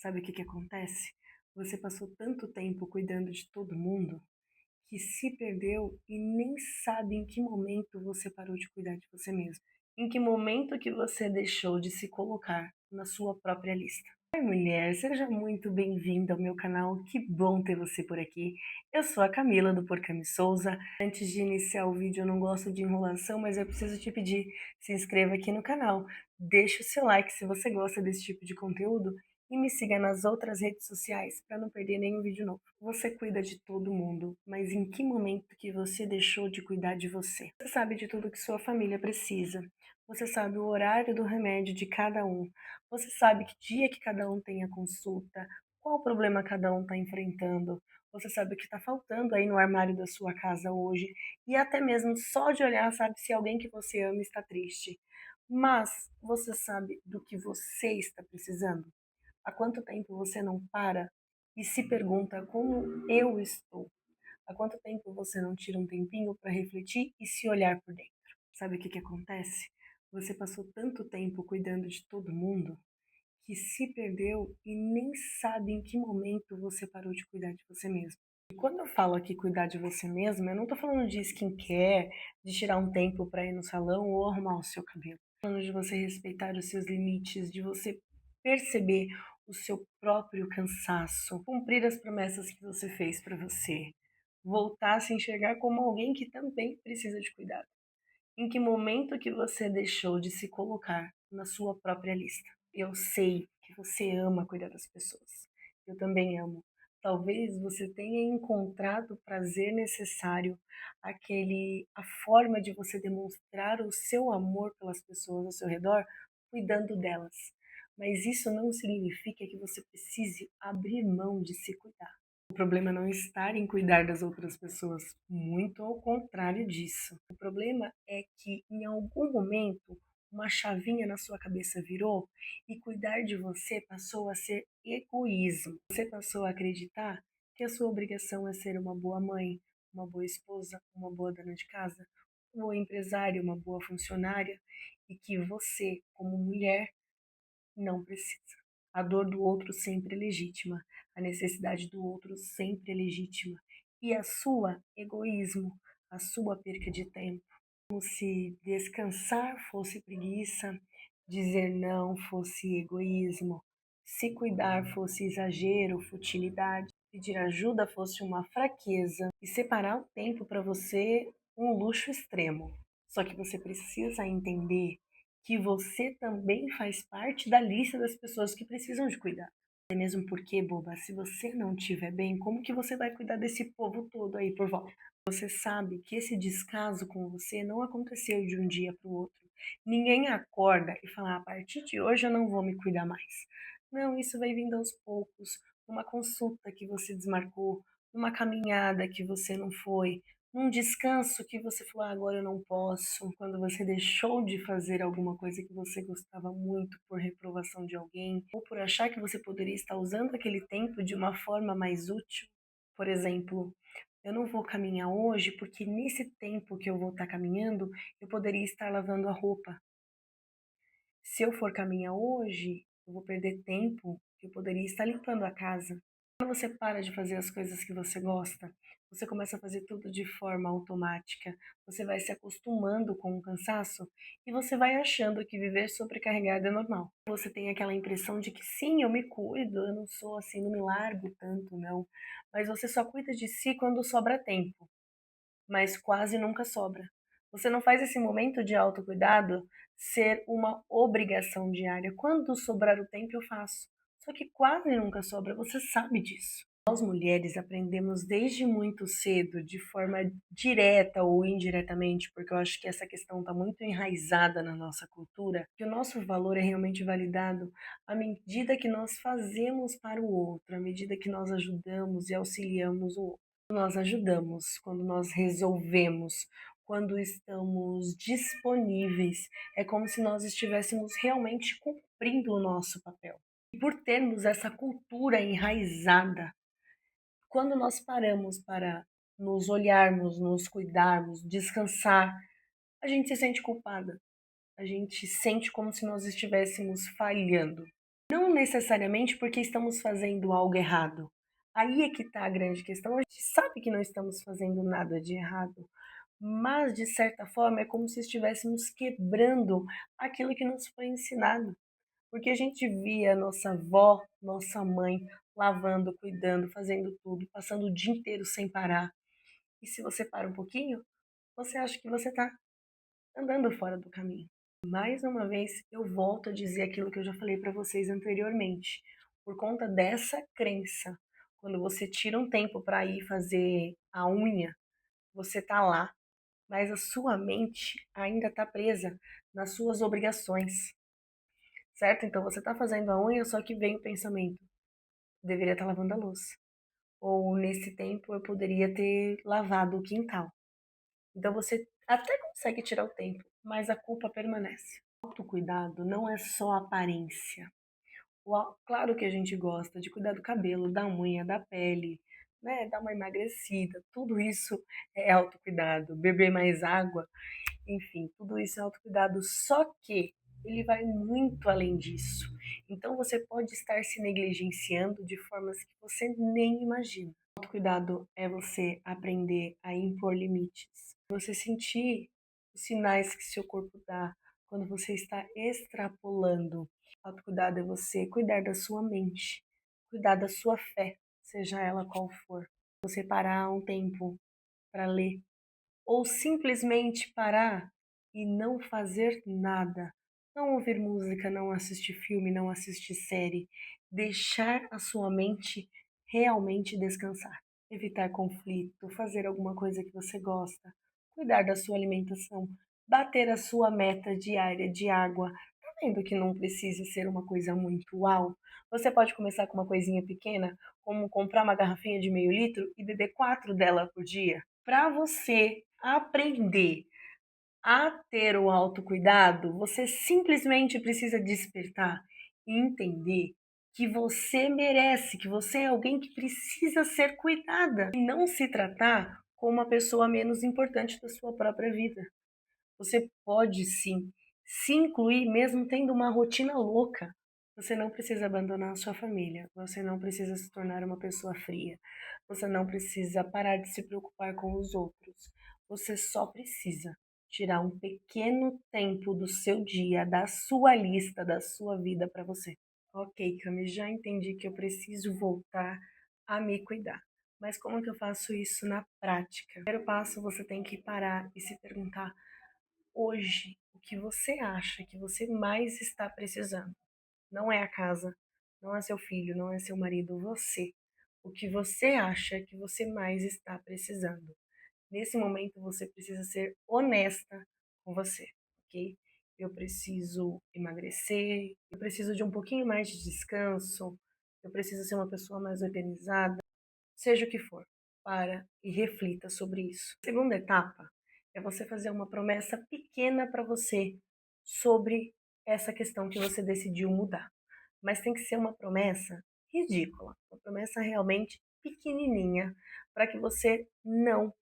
Sabe o que que acontece? Você passou tanto tempo cuidando de todo mundo que se perdeu e nem sabe em que momento você parou de cuidar de você mesmo. Em que momento que você deixou de se colocar na sua própria lista. Oi, mulher, seja muito bem-vinda ao meu canal. Que bom ter você por aqui. Eu sou a Camila do Porcami Souza. Antes de iniciar o vídeo, eu não gosto de enrolação, mas eu preciso te pedir, se inscreva aqui no canal, deixa o seu like se você gosta desse tipo de conteúdo e me siga nas outras redes sociais para não perder nenhum vídeo novo. Você cuida de todo mundo, mas em que momento que você deixou de cuidar de você? Você sabe de tudo que sua família precisa. Você sabe o horário do remédio de cada um. Você sabe que dia que cada um tem a consulta, qual problema cada um está enfrentando. Você sabe o que está faltando aí no armário da sua casa hoje. E até mesmo só de olhar sabe se alguém que você ama está triste. Mas você sabe do que você está precisando? Há quanto tempo você não para e se pergunta como eu estou? Há quanto tempo você não tira um tempinho para refletir e se olhar por dentro? Sabe o que que acontece? Você passou tanto tempo cuidando de todo mundo que se perdeu e nem sabe em que momento você parou de cuidar de você mesmo. E quando eu falo aqui cuidar de você mesmo, eu não tô falando de skincare, de tirar um tempo para ir no salão ou arrumar o seu cabelo. Tô falando de você respeitar os seus limites, de você perceber o seu próprio cansaço, cumprir as promessas que você fez para você, voltar a se enxergar como alguém que também precisa de cuidado. Em que momento que você deixou de se colocar na sua própria lista? Eu sei que você ama cuidar das pessoas. Eu também amo. Talvez você tenha encontrado o prazer necessário, a forma de você demonstrar o seu amor pelas pessoas ao seu redor, cuidando delas. Mas isso não significa que você precise abrir mão de se cuidar. O problema não está em cuidar das outras pessoas, muito ao contrário disso. O problema é que em algum momento uma chavinha na sua cabeça virou e cuidar de você passou a ser egoísmo. Você passou a acreditar que a sua obrigação é ser uma boa mãe, uma boa esposa, uma boa dona de casa, uma boa empresária, uma boa funcionária e que você, como mulher, não precisa. A dor do outro sempre é legítima, a necessidade do outro sempre é legítima. E a sua egoísmo, a sua perca de tempo. Como se descansar fosse preguiça, dizer não fosse egoísmo, se cuidar fosse exagero, futilidade, pedir ajuda fosse uma fraqueza e separar o tempo para você um luxo extremo. Só que você precisa entender que você também faz parte da lista das pessoas que precisam de cuidar. Até mesmo porque, boba, se você não estiver bem, como que você vai cuidar desse povo todo aí por volta? Você sabe que esse descaso com você não aconteceu de um dia para o outro. Ninguém acorda e fala, a partir de hoje eu não vou me cuidar mais. Não, isso vai vindo aos poucos, uma consulta que você desmarcou, uma caminhada que você não foi, um descanso que você falou, ah, agora eu não posso, quando você deixou de fazer alguma coisa que você gostava muito por reprovação de alguém, ou por achar que você poderia estar usando aquele tempo de uma forma mais útil. Por exemplo, eu não vou caminhar hoje porque nesse tempo que eu vou estar caminhando, eu poderia estar lavando a roupa. Se eu for caminhar hoje, eu vou perder tempo que eu poderia estar limpando a casa. Quando você para de fazer as coisas que você gosta, você começa a fazer tudo de forma automática, você vai se acostumando com o cansaço e você vai achando que viver sobrecarregado é normal. Você tem aquela impressão de que sim, eu me cuido, eu não sou assim, não me largo tanto, não. Mas você só cuida de si quando sobra tempo, mas quase nunca sobra. Você não faz esse momento de autocuidado ser uma obrigação diária. Quando sobrar o tempo, eu faço. Só que quase nunca sobra, você sabe disso. Nós mulheres aprendemos desde muito cedo, de forma direta ou indiretamente, porque eu acho que essa questão está muito enraizada na nossa cultura, que o nosso valor é realmente validado à medida que nós fazemos para o outro, à medida que nós ajudamos e auxiliamos o outro. Nós ajudamos, quando nós resolvemos, quando estamos disponíveis, é como se nós estivéssemos realmente cumprindo o nosso papel. E por termos essa cultura enraizada, quando nós paramos para nos olharmos, nos cuidarmos, descansar, a gente se sente culpada. A gente sente como se nós estivéssemos falhando. Não necessariamente porque estamos fazendo algo errado. Aí é que está a grande questão. A gente sabe que não estamos fazendo nada de errado, mas de certa forma é como se estivéssemos quebrando aquilo que nos foi ensinado. Porque a gente via nossa avó, nossa mãe lavando, cuidando, fazendo tudo, passando o dia inteiro sem parar. E se você para um pouquinho, você acha que você está andando fora do caminho. Mais uma vez, eu volto a dizer aquilo que eu já falei para vocês anteriormente. Por conta dessa crença, quando você tira um tempo para ir fazer a unha, você tá lá, mas a sua mente ainda está presa nas suas obrigações, certo? Então você está fazendo a unha, só que vem o pensamento: deveria estar lavando a louça. Ou nesse tempo eu poderia ter lavado o quintal. Então você até consegue tirar o tempo, mas a culpa permanece. Autocuidado não é só aparência. Claro que a gente gosta de cuidar do cabelo, da unha, da pele, né? Dar uma emagrecida. Tudo isso é autocuidado. Beber mais água, enfim, tudo isso é autocuidado. Só que ele vai muito além disso. Então você pode estar se negligenciando de formas que você nem imagina. Autocuidado é você aprender a impor limites. Você sentir os sinais que seu corpo dá quando você está extrapolando. Autocuidado é você cuidar da sua mente, cuidar da sua fé, seja ela qual for. Você parar um tempo para ler, ou simplesmente parar e não fazer nada. Não ouvir música, não assistir filme, não assistir série. Deixar a sua mente realmente descansar. Evitar conflito, fazer alguma coisa que você gosta, cuidar da sua alimentação, bater a sua meta diária de água. Tá vendo que não precisa ser uma coisa muito uau? Você pode começar com uma coisinha pequena, como comprar uma garrafinha de meio litro e beber 4 dela por dia. Para você aprender a ter o autocuidado, você simplesmente precisa despertar e entender que você merece, que você é alguém que precisa ser cuidada e não se tratar como uma pessoa menos importante da sua própria vida. Você pode sim se incluir mesmo tendo uma rotina louca. Você não precisa abandonar a sua família, você não precisa se tornar uma pessoa fria, você não precisa parar de se preocupar com os outros. Você só precisa tirar um pequeno tempo do seu dia, da sua lista, da sua vida para você. Ok, Cami, já entendi que eu preciso voltar a me cuidar. Mas como que eu faço isso na prática? Primeiro passo, você tem que parar e se perguntar hoje o que você acha que você mais está precisando. Não é a casa, não é seu filho, não é seu marido, você. O que você acha que você mais está precisando. Nesse momento você precisa ser honesta com você, ok? Eu preciso emagrecer, eu preciso de um pouquinho mais de descanso, eu preciso ser uma pessoa mais organizada. Seja o que for, para e reflita sobre isso. A segunda etapa é você fazer uma promessa pequena para você sobre essa questão que você decidiu mudar. Mas tem que ser uma promessa ridícula, uma promessa realmente pequenininha, para que você não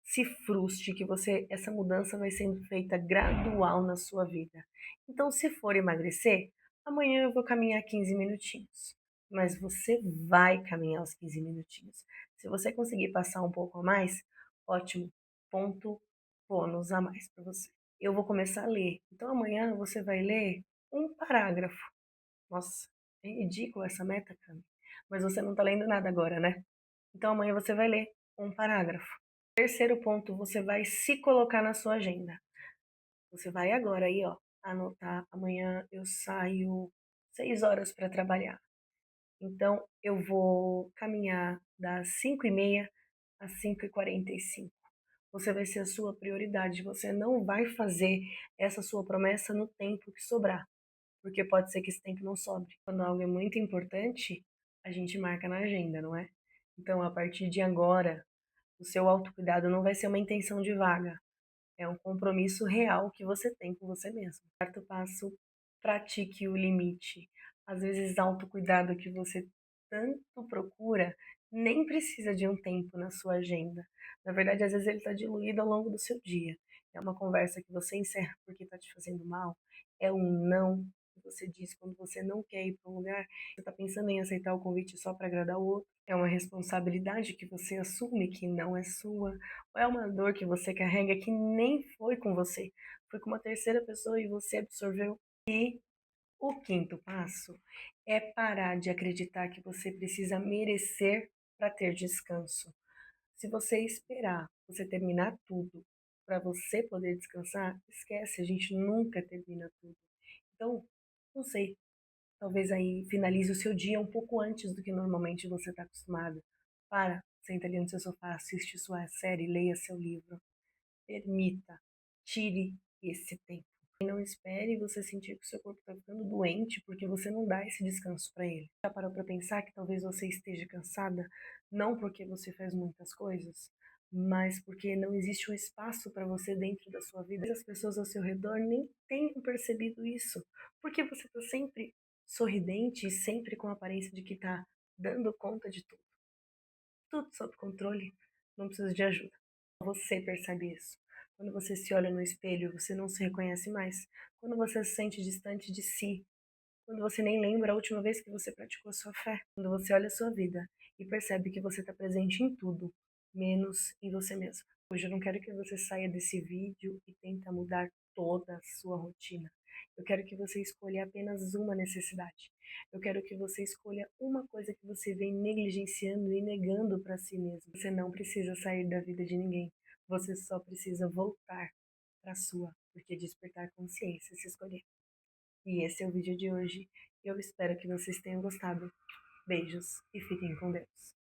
se frustre, que você essa mudança vai sendo feita gradual na sua vida. Então, se for emagrecer, amanhã eu vou caminhar 15 minutinhos, mas você vai caminhar os 15 minutinhos. Se você conseguir passar um pouco a mais, ótimo, ponto bônus a mais para você. Eu vou começar a ler. Então, amanhã você vai ler um parágrafo. Nossa, é ridículo essa meta, Cami. Mas você não está lendo nada agora, né? Então, amanhã você vai ler um parágrafo. Terceiro ponto, você vai se colocar na sua agenda. Você vai agora aí, ó, anotar. Amanhã eu saio 6 horas para trabalhar. Então, eu vou caminhar das 5h30 às 5h45. Você vai ser a sua prioridade. Você não vai fazer essa sua promessa no tempo que sobrar, porque pode ser que esse tempo não sobre. Quando algo é muito importante, a gente marca na agenda, não é? Então, a partir de agora, o seu autocuidado não vai ser uma intenção de vaga, é um compromisso real que você tem com você mesmo. Quarto passo, pratique o limite. Às vezes, autocuidado que você tanto procura nem precisa de um tempo na sua agenda. Na verdade, às vezes ele está diluído ao longo do seu dia. É uma conversa que você encerra porque está te fazendo mal, é um não você diz quando você não quer ir para um lugar, você está pensando em aceitar o convite só para agradar o outro? É uma responsabilidade que você assume que não é sua? Ou é uma dor que você carrega que nem foi com você, foi com uma terceira pessoa e você absorveu? E o quinto passo é parar de acreditar que você precisa merecer para ter descanso. Se você esperar você terminar tudo para você poder descansar, esquece, a gente nunca termina tudo. Então, não sei, talvez aí finalize o seu dia um pouco antes do que normalmente você está acostumado. Senta ali no seu sofá, assiste sua série, leia seu livro. Permita, tire esse tempo. E não espere você sentir que o seu corpo está ficando doente porque você não dá esse descanso para ele. Já parou para pensar que talvez você esteja cansada, não porque você faz muitas coisas, mas porque não existe um espaço para você dentro da sua vida. As pessoas ao seu redor nem tenham percebido isso, porque você está sempre sorridente e sempre com a aparência de que está dando conta de tudo. Tudo sob controle, não precisa de ajuda. Você percebe isso. Quando você se olha no espelho, você não se reconhece mais. Quando você se sente distante de si. Quando você nem lembra a última vez que você praticou sua fé. Quando você olha a sua vida e percebe que você está presente em tudo, menos em você mesmo. Hoje eu não quero que você saia desse vídeo e tenta mudar toda a sua rotina. Eu quero que você escolha apenas uma necessidade. Eu quero que você escolha uma coisa que você vem negligenciando e negando para si mesmo. Você não precisa sair da vida de ninguém. Você só precisa voltar para a sua, porque despertar consciência se escolher. E esse é o vídeo de hoje. Eu espero que vocês tenham gostado. Beijos e fiquem com Deus.